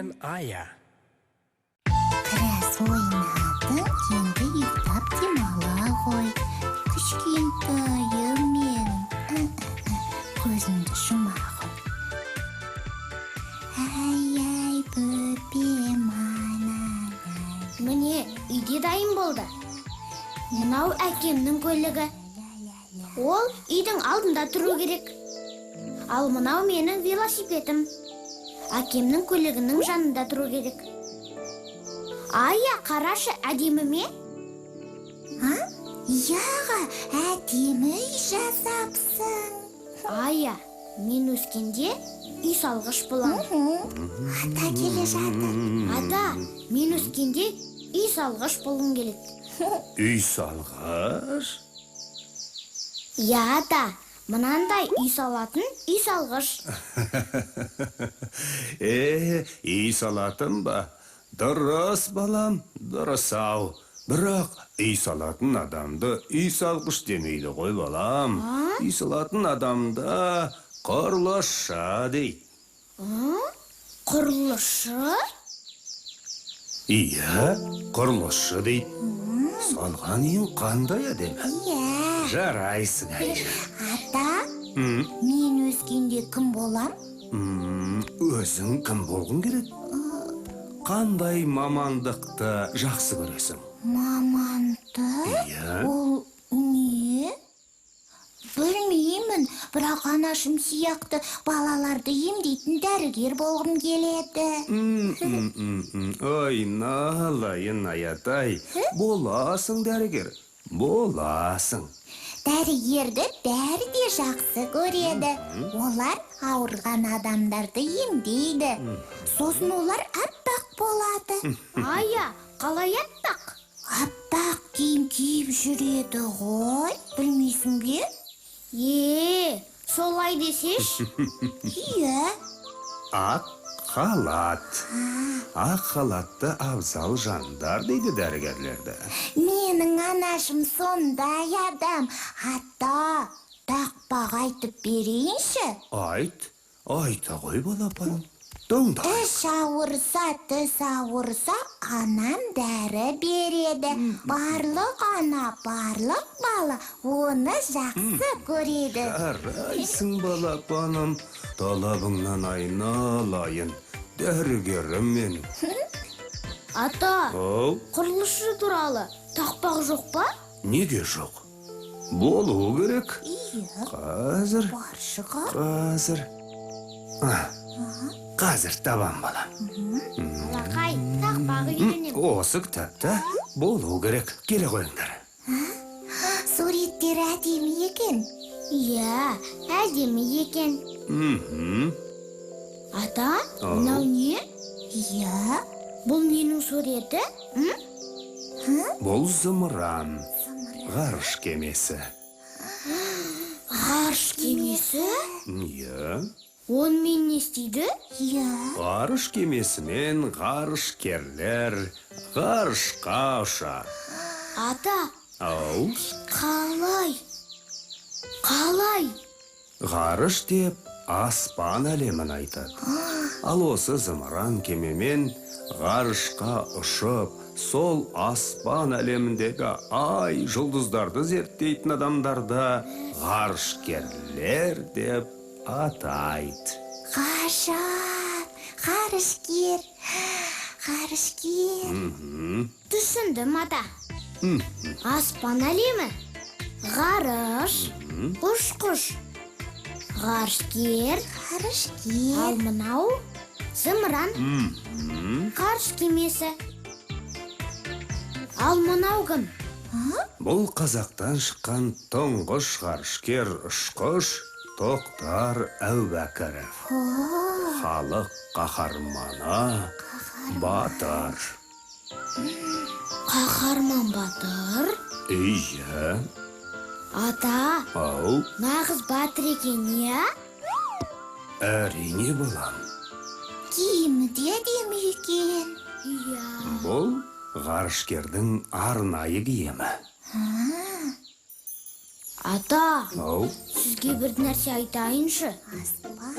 мен Ая. Біраз ойнадың, енді ұйықтап демала ғой. Кішкентайым менің. Көзімді жұма ғой. Ай-ай, бөпем анай. Міне, үйде дайын болды. Мынау әкемнің көлігі. Ол үйдің алдында тұру керек. Ал мынау менің велосипедім. Әкемнің көлігінің жанында тұру керек. Ая, қарашы, әдемі ме? Яға, әдемі үй жасапсың. Ая, мен өскенде үй салғыш боламын. Ата келе жатыр. Ата, мен өскенде үй салғыш болғым келеді. Үй салғыш? Я, ата, мынандай үй салатын үй салғыш. Үй салатын ба? Дұрыс, балам, дұрыс ау. Бірақ үй салатын адамды үй салғыш демейді ғой, балам. Үй салатын адамда құрылысшы дейді. Құрылысшы? Иә, құрылысшы дейді. Салған үйің қандай әдемі? Жарайсың, Ая. Ата, мен өскенде кім болам? Өзің кім болғың келеді? Қандай мамандықты жақсы көресің? Маманды? Иә. Ол не? Білмеймін, бірақ анашым сияқты балаларды емдейтін дәрігер болғым келеді. Ойналайын, Аятай. Боласың дәрігер, боласың. Дәрігерді бәрі де жақсы көреді. Олар ауырған адамдарды емдейді. Сосын олар аппақ болады. Ая, қалай аппақ? Аппақ киім киіп жүреді ғой, білмейсің бе? Солай десеш? Иә. Ақ халат. Ақ халатты абзал жандар дейді дәрігерлерді. Менің анашым сондай адам. Ата, тақпақ айтып берейінші. Айта ғой, балапаным. Тыңда. Тіс ауырса, анам дәрі береді. Барлық ана, барлық бала оны жақсы көреді. Жарайсың, балапаным. Талабыңнан айналайын. Дәрігерім менің. Ата, құрылысшы туралы тақпақ жоқ па? Неге жоқ? Болу керек. Иә. Қазір табам, бала. Алақай, тақпағы үйренем. Осы кітапта болу керек. Келе қойыңдар. Суреттер әдемі екен. Иә, әдемі екен. Ата, мынау не? Иә. Бұл ненің суреті? Бұл зымыран. Ғарыш кемесі. Ғарыш кемесі? Иә. Онымен не істейді? Иә. Ғарыш кемесімен ғарышкерлер ғарышқа ұшар. Ата, Ау, қалай? ғарыш деп аспан әлемін айтады. Ал осы зымыран кемемен ғарышқа ұшып, сол аспан әлеміндегі ай жұлдыздарды зерттейтін адамдарды ғарышкерлер деп атайды. Ғарышкер. Түсіндім, ата. Аспан әлемі, ғарыш, ұшқыш, ғарышкер, ал мынау зымыран, ғарыш кемесі. Ал мынау кім? Бұл қазақтан шыққан тұңғыш ғарышкер ұшқыш Тоқтар Әубәкіров. Халық қаһарманы, батыр. Қаһарман батыр? Иә. Ата, Ау, нағыз батыр екен, иә? әрине, балам. Киімі де әдемі екен. Иә. Бұл ғарышкердің арнайы киімі. Ата, Ау, сізге бір нәрсе айтайыншы.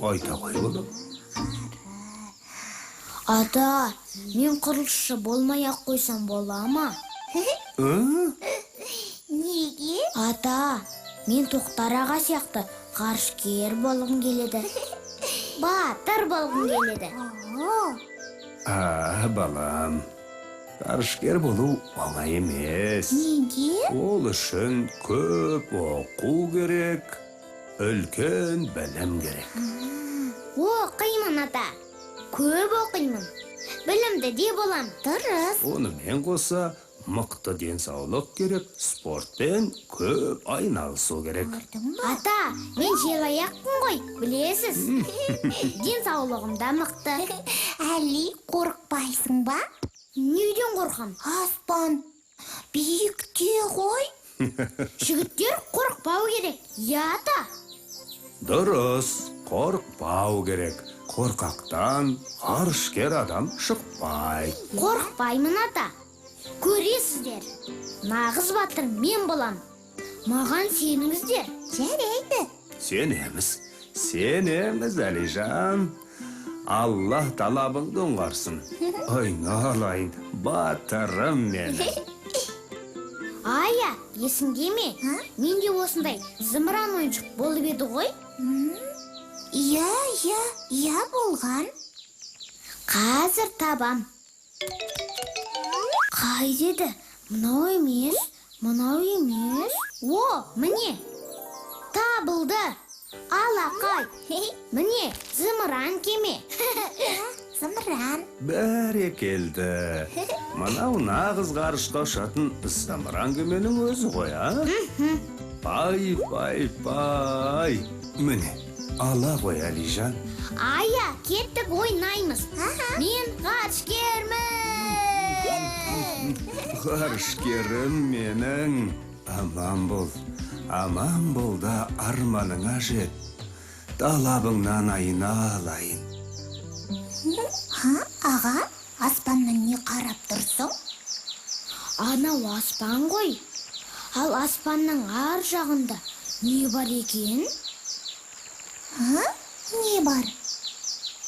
айта ғой, балам. Ата, мен құрылысшы болмай-ақ қойсам бола ма? Неге? Ата, мен Тоқтар аға сияқты ғарышкер болғым келеді. Батыр болғым келеді. Балам, ғарышкер болу оңай емес. Неге? Ол үшін көп оқу керек, үлкен білім керек. Оқимын, ата. Көп оқимын. Білімді де болам. Дұрыс. Онымен қоса мықты денсаулық керек, спортпен көп айналысу керек. Көрдің ба? Ата, мен желаяқпын ғой, білесіз. Денсаулығым да мықты. Әли, қорықпайсың ба? Неден қорқам? Аспан биікте ғой. Жігіттер қорықпау керек. Я, ата. Дұрыс, қорықпау керек. Қорқақтан ғарышкер адам шықпай. Қорықпаймын, ата. Көресіздер, нағыз батыр мен болам. Маған сеніңіздер. Жарайды. Сенеміз, Әлижан. Аллах талабыңды оңғарсын. Айналайын, батырым менің. Ая, есіңде ме? Мен де осындай зымыран ойыншық болып еді ғой. Иә болған. Қазір табам. Қай деді? Мынау емес. О, міне. Табылды. Алақай. Міне, зымыран кеме. Зымыран. Бәрекелді. Мынау нағыз ғарышқа ұшатын зымыран кеменің өзі ғой, а? Пай. Міне, ала ғой, Әлижан. Ая, кеттік ойнаймыз. Мен ғарышкермін. Ғарышкерім менің. Аман бол да арманыңа жет. Талабыңнан айналайын. Аға, аспаннан не қарап тұрсың? Анау аспан ғой. Ал аспанның ар жағында не бар екен? Не бар?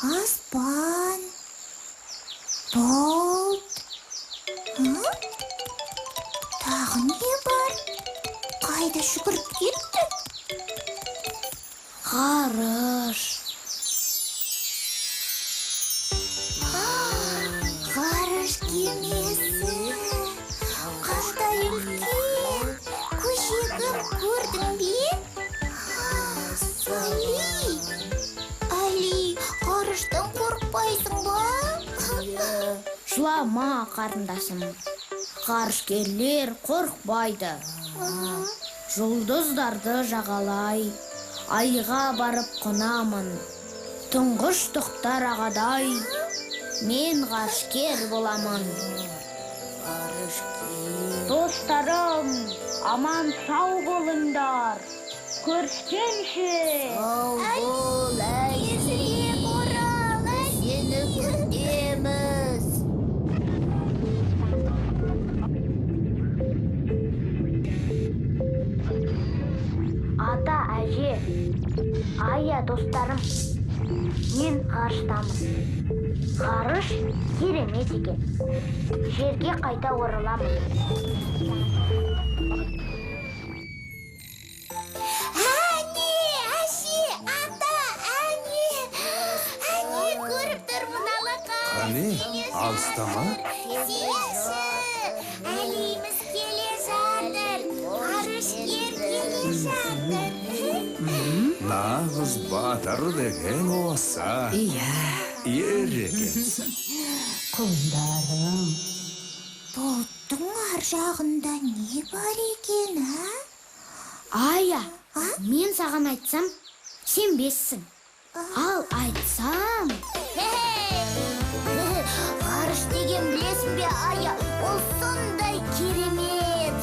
Аспан, бұлт. Тағы не бар? Қайда жүгіріп кетті? Ғарыш. Ғарыш кемесі. Қандай үлкен. Көжегім, көрдің бе? Али, ғарыштан қорықпайсың ба? Жылама, қарындасым. Ғарышкерлер қорықпайды. Жұлдыздарды жағалай, айға барып қонамын. Тұңғыш Тоқтар ағадай, мен ғарышкер боламын. Достарым, аман сау болыңдар. Көріскенше. Бол, тезірек орал, сені күтеміз. Ата, әже, ая, достарым, мен ғарыштамын. Ғарыш керемет екен. Жерге қайта ораламын. Әне, әже, ата, әне көріп тұрмын алақан. Қане, алыстама. Сеші, әлейміз келе жатыр. Ғарышкер келе жатыр. Нағыз батыр деген осы. Ер екенсің. Құлдарым. Бұлттың ар жағында не бар екен, Ая, мен саған айтсам, сенбессің. Ал айтсам... Ғарыш деген білесің бе, ая, ол сондай керемет.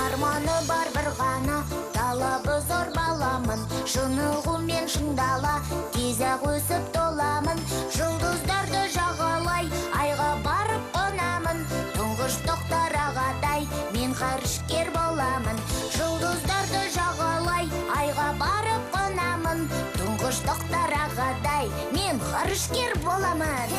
Арманы бар бір ғана, талабы зор баламын. Шынығумен шыңдала, тез-ақ өсіп толамын. Жұлдыздарды жағалай, айға барып қонамын. Тұңғыш Тоқтар ағадай, мен ғарышкер боламын. Жұлдыздарды жағалай, айға барып қонамын. Тұңғыш Тоқтар ағадай, мен Арышкер боламын.